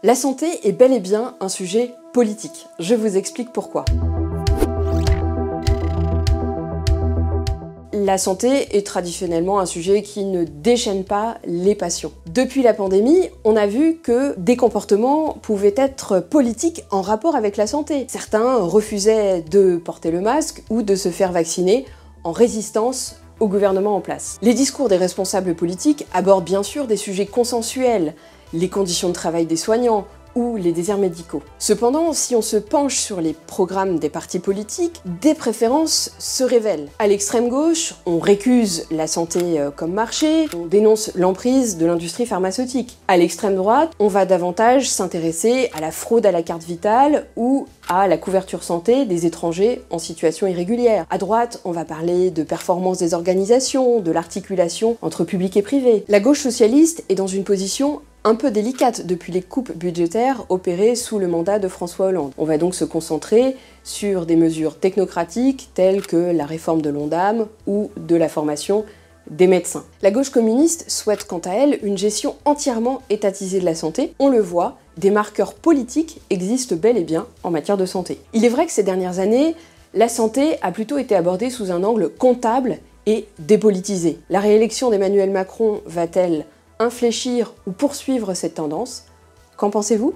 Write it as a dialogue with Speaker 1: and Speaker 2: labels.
Speaker 1: La santé est bel et bien un sujet politique. Je vous explique pourquoi. La santé est traditionnellement un sujet qui ne déchaîne pas les passions. Depuis la pandémie, on a vu que des comportements pouvaient être politiques en rapport avec la santé. Certains refusaient de porter le masque ou de se faire vacciner en résistance au gouvernement en place. Les discours des responsables politiques abordent bien sûr des sujets consensuels, les conditions de travail des soignants, ou les déserts médicaux. Cependant, si on se penche sur les programmes des partis politiques, des préférences se révèlent. À l'extrême gauche, on récuse la santé comme marché, on dénonce l'emprise de l'industrie pharmaceutique. À l'extrême droite, on va davantage s'intéresser à la fraude à la carte vitale ou à la couverture santé des étrangers en situation irrégulière. À droite, on va parler de performance des organisations, de l'articulation entre public et privé. La gauche socialiste est dans une position un peu délicate depuis les coupes budgétaires opérées sous le mandat de François Hollande. On va donc se concentrer sur des mesures technocratiques telles que la réforme de l'Ondam ou de la formation des médecins. La gauche communiste souhaite quant à elle une gestion entièrement étatisée de la santé. On le voit, des marqueurs politiques existent bel et bien en matière de santé. Il est vrai que ces dernières années, la santé a plutôt été abordée sous un angle comptable et dépolitisé. La réélection d'Emmanuel Macron va-t-elle infléchir ou poursuivre cette tendance? Qu'en pensez-vous ?